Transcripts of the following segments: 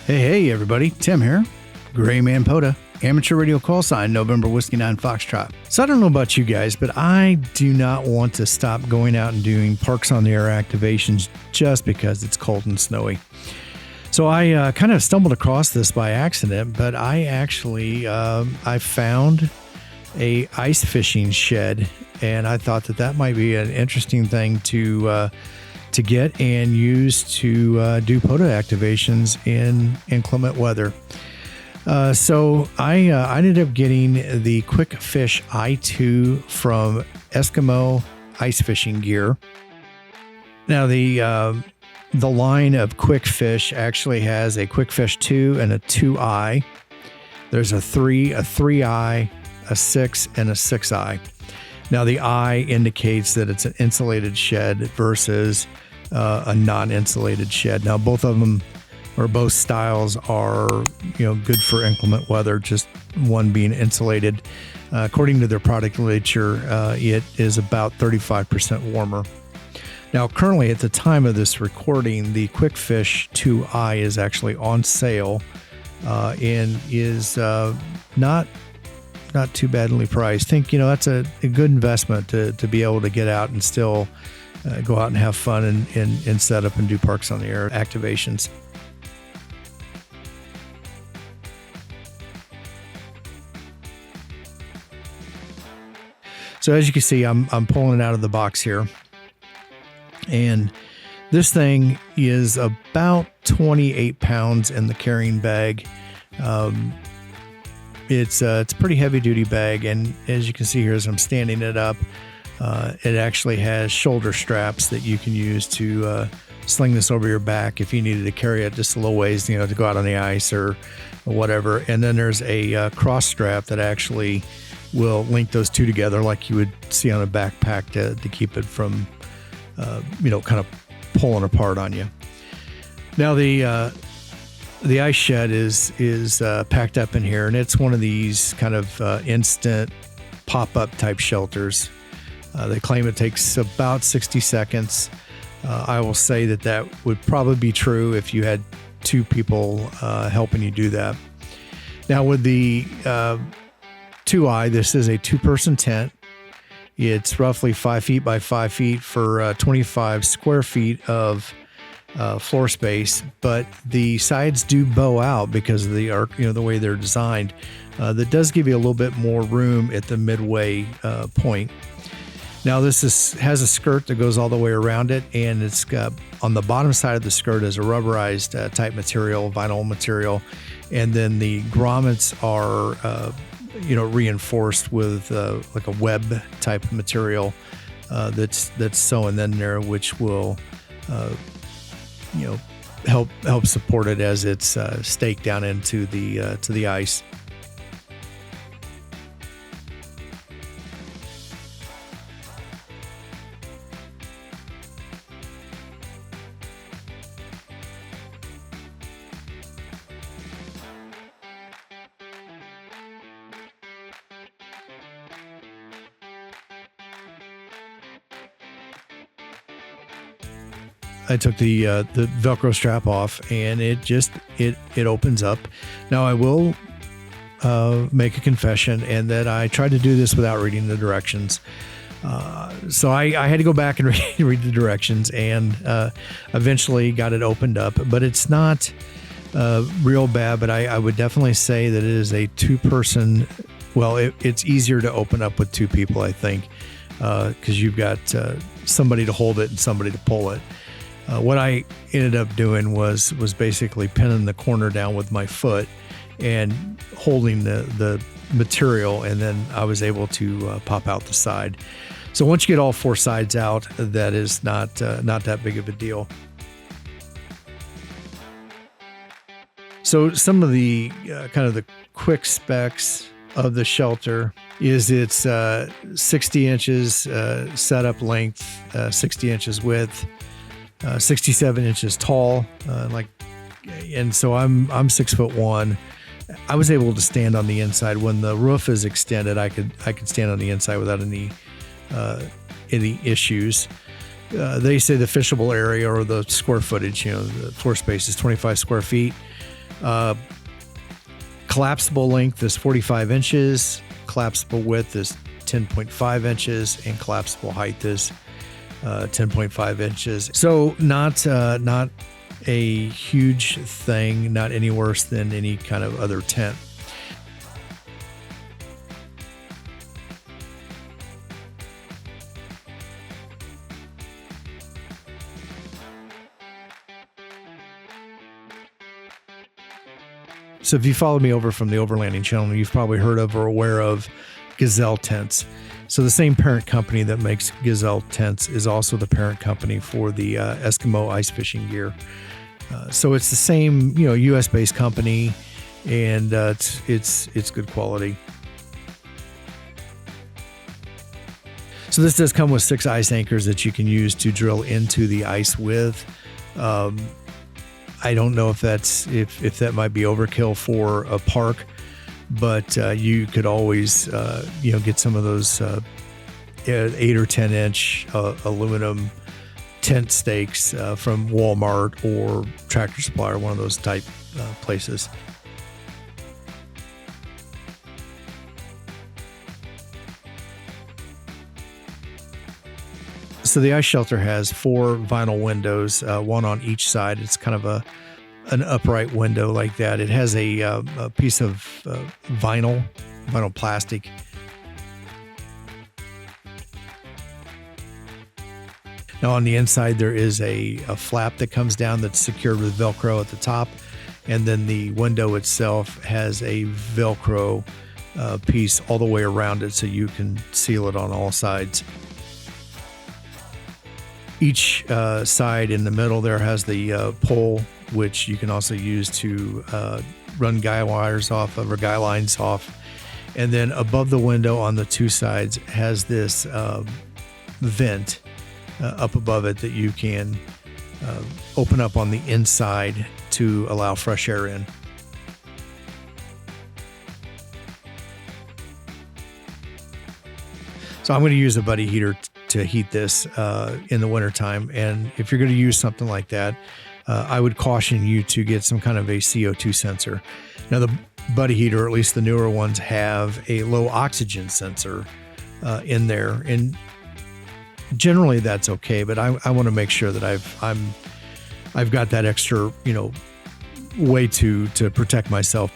Hey, everybody. Tim here. GraymanPOTA, amateur radio call sign, November Whiskey 9 Foxtrot. So I don't know about you guys, but I do not want to stop going out and doing Parks on the Air activations just because it's cold and snowy. So I kind of stumbled across this by accident, but I actually I found a ice fishing shed, and I thought that might be an interesting thing to get and use to do POTA activations in inclement weather. So I ended up getting the Quickfish i2 from Eskimo ice fishing gear. Now the line of Quickfish actually has a Quickfish 2 and a 2i. There's a 3, a 3i, a 6, and a 6i. Now the I indicates that it's an insulated shed versus a non-insulated shed. Now both of them, or both styles, are good for inclement weather, just one being insulated. According to their product literature, it is about 35% warmer. Now currently at the time of this recording, the Quickfish 2i is actually on sale and is not too badly priced. Think that's a good investment to be able to get out and still go out and have fun and set up and do Parks on the Air activations. So as you can see, I'm pulling it out of the box here, and this thing is about 28 pounds in the carrying bag. It's a pretty heavy duty bag, and as you can see here, as I'm standing it up, it actually has shoulder straps that you can use to sling this over your back if you needed to carry it just a little ways, to go out on the ice or whatever. And then there's a cross strap that actually will link those two together, like you would see on a backpack to keep it from, kind of pulling apart on you. Now the ice shed is packed up in here, and it's one of these kind of instant pop-up type shelters. They claim it takes about 60 seconds. I will say that would probably be true if you had two people helping you do that. Now with the 2i, this is a two-person tent. It's roughly 5 feet by 5 feet for 25 square feet of floor space, but the sides do bow out because of the arc, the way they're designed. That does give you a little bit more room at the midway point. Now this has a skirt that goes all the way around it, and it's got on the bottom side of the skirt is a rubberized type material, vinyl material, and then the grommets are reinforced with like a web type material that's sewn in there, which will help support it as it's staked down into the ice. I took the Velcro strap off, and it opens up. Now I will make a confession, and that I tried to do this without reading the directions. So I had to go back and read the directions, and eventually got it opened up. But it's not real bad. But I would definitely say that it is a two-person. Well, it's easier to open up with two people, I think, because you've got somebody to hold it and somebody to pull it. What I ended up doing was basically pinning the corner down with my foot and holding the material, and then I was able to pop out the side. So once you get all four sides out, that is not that big of a deal. So some of the kind of the quick specs of the shelter is it's 60 inches setup length, 60 inches width, 67 inches tall, and so I'm 6'1". I was able to stand on the inside. When the roof is extended, I could stand on the inside without any issues. They say the fishable area, or the square footage, the floor space, is 25 square feet. Collapsible length is 45 inches. Collapsible width is 10.5 inches, and collapsible height is 10.5 inches. So not a huge thing, not any worse than any kind of other tent. So if you followed me over from the Overlanding channel, you've probably heard of or aware of Gazelle tents. So the same parent company that makes Gazelle tents is also the parent company for the Eskimo ice fishing gear. So it's the same, U.S. based company, and it's good quality. So this does come with 6 ice anchors that you can use to drill into the ice with. I don't know if that might be overkill for a park, but you could always get some of those 8 or 10 inch aluminum tent stakes from Walmart or Tractor Supply or one of those type places. So the ice shelter has 4 vinyl windows, one on each side. It's kind of an upright window like that. It has a piece of vinyl plastic. Now on the inside there is a flap that comes down that's secured with Velcro at the top, and then the window itself has a Velcro piece all the way around it so you can seal it on all sides. Each side in the middle there has the pole, which you can also use to run guy wires off of, or guy lines off. And then above the window on the 2 sides has this vent up above it that you can open up on the inside to allow fresh air in. So I'm going to use a buddy heater to heat this in the wintertime. And if you're going to use something like that, I would caution you to get some kind of a CO2 sensor. Now the buddy heater, or at least the newer ones, have a low oxygen sensor in there. And generally that's okay, but I want to make sure that I've got that extra, way to protect myself.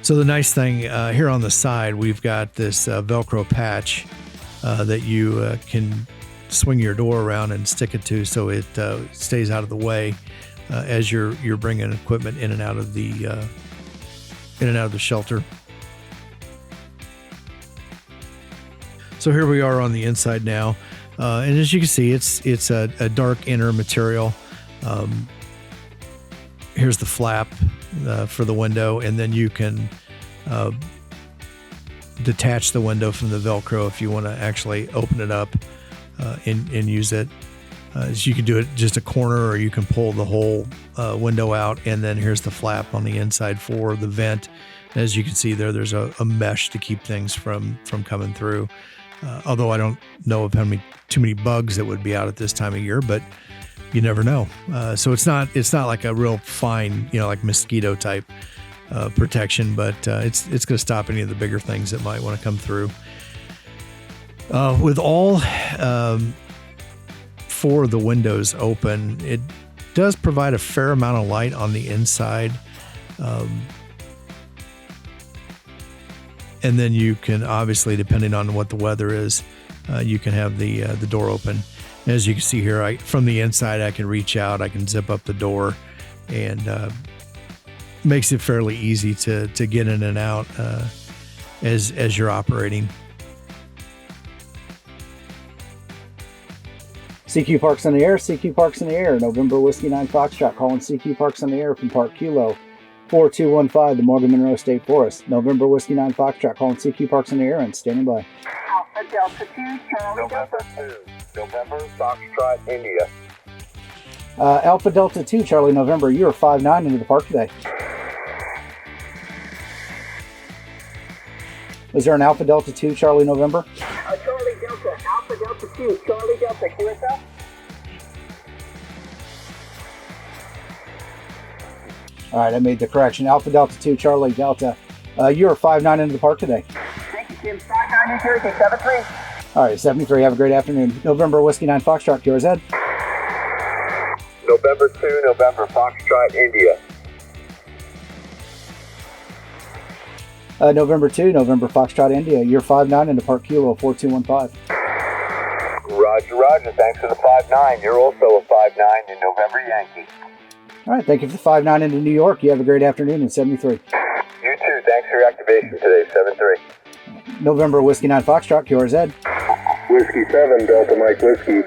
So the nice thing here on the side, we've got this Velcro patch that you can swing your door around and stick it to, so it stays out of the way as you're bringing equipment in and out of the shelter. So here we are on the inside now, and as you can see, it's a dark inner material. Here's the flap for the window, and then you can detach the window from the Velcro if you want to actually open it up and use it. So you can do it just a corner, or you can pull the whole window out, and then here's the flap on the inside for the vent. As you can see there's a mesh to keep things from coming through. Although I don't know of too many bugs that would be out at this time of year, but you never know. So it's not like a real fine, like mosquito type protection, but it's going to stop any of the bigger things that might want to come through. With all 4 of the windows open, it does provide a fair amount of light on the inside. And then you can obviously, depending on what the weather is, you can have the door open. As you can see here, from the inside, I can reach out, I can zip up the door, and makes it fairly easy to get in and out as you're operating. CQ Parks on the Air, CQ Parks in the Air, November Whiskey 9 Foxtrot, calling CQ Parks on the Air from Park Kilo 4215, the Morgan Monroe State Forest. November Whiskey 9 Foxtrot, calling CQ Parks on the Air and standing by. Alpha Delta 2, Charlie Delta 2, November Foxtrot, India. Alpha Delta 2, Charlie November, you are 5-9 into the park today. Is there an Alpha Delta 2, Charlie November? Charlie Delta, Alpha Delta 2, Charlie Delta, QSL. All right, I made the correction. Alpha Delta 2, Charlie Delta. You are 5-9 into the park today. Thank you, Tim. 5-9 New Jersey, 73. All right, 73. Have a great afternoon. November Whiskey 9 Foxtrot, QRZ. November 2, November Foxtrot, India. November 2, November Foxtrot, India. You're 5-9 into Park Kilo 4215. Roger, Roger. Thanks for the 5-9. You're also a 5-9 in November Yankee. All right, thank you for the 5-9 into New York. You have a great afternoon in 73. You too. Thanks for your activation today, 7-3. November Whiskey 9 Foxtrot, QRZ. Whiskey 7, Delta Mike Whiskey.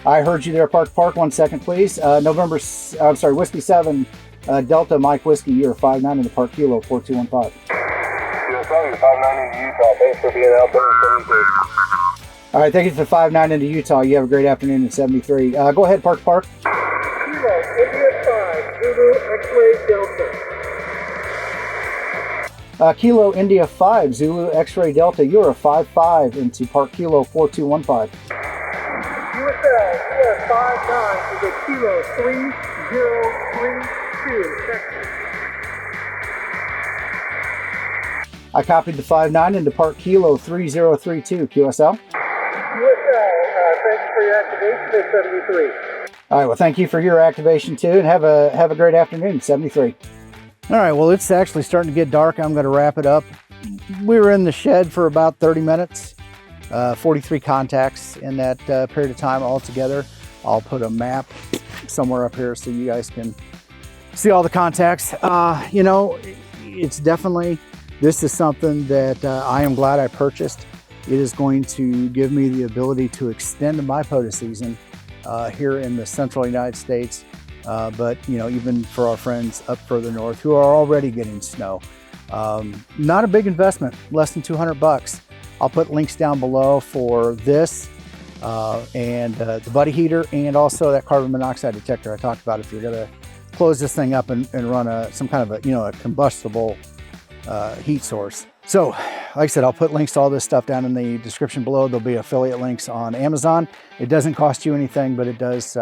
I heard you there, Park. 1 second, please. Whiskey 7, Delta Mike Whiskey. You're 5-9 into Park Kilo 4215. You're 5-9 into Utah. Thanks for being out there in 73. All right, thank you for the 5-9 into Utah. You have a great afternoon in 73. Go ahead, Park. Kilo, India 5, Zulu X-Ray Delta. Kilo India 5, Zulu X-Ray Delta. You're a 5-5 into Park Kilo 4215. USA, you are 5-9 into Kilo 3032, Texas. I copied the 5-9 into Park Kilo 3032, QSL. Thanks for your activation at 73. All right, well, thank you for your activation too, and have a great afternoon, 73. All right, well, it's actually starting to get dark. I'm going to wrap it up. We were in the shed for about 30 minutes, 43 contacts in that period of time altogether. I'll put a map somewhere up here so you guys can see all the contacts. You know, it's definitely, this is something that I am glad I purchased. It is going to give me the ability to extend my POTA season here in the central United States, but you know, even for our friends up further north who are already getting snow. Not a big investment, less than 200 bucks. I'll put links down below for this and the buddy heater, and also that carbon monoxide detector I talked about if you're gonna close this thing up and run some kind of a combustible heat source. So, like I said, I'll put links to all this stuff down in the description below. There'll be affiliate links on Amazon. It doesn't cost you anything, but it does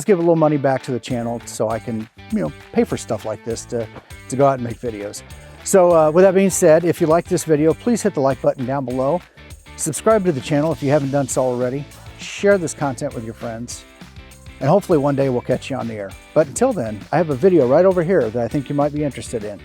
give a little money back to the channel, so I can, pay for stuff like this to go out and make videos. So, with that being said, if you like this video, please hit the like button down below. Subscribe to the channel if you haven't done so already. Share this content with your friends, and hopefully one day we'll catch you on the air. But until then, I have a video right over here that I think you might be interested in.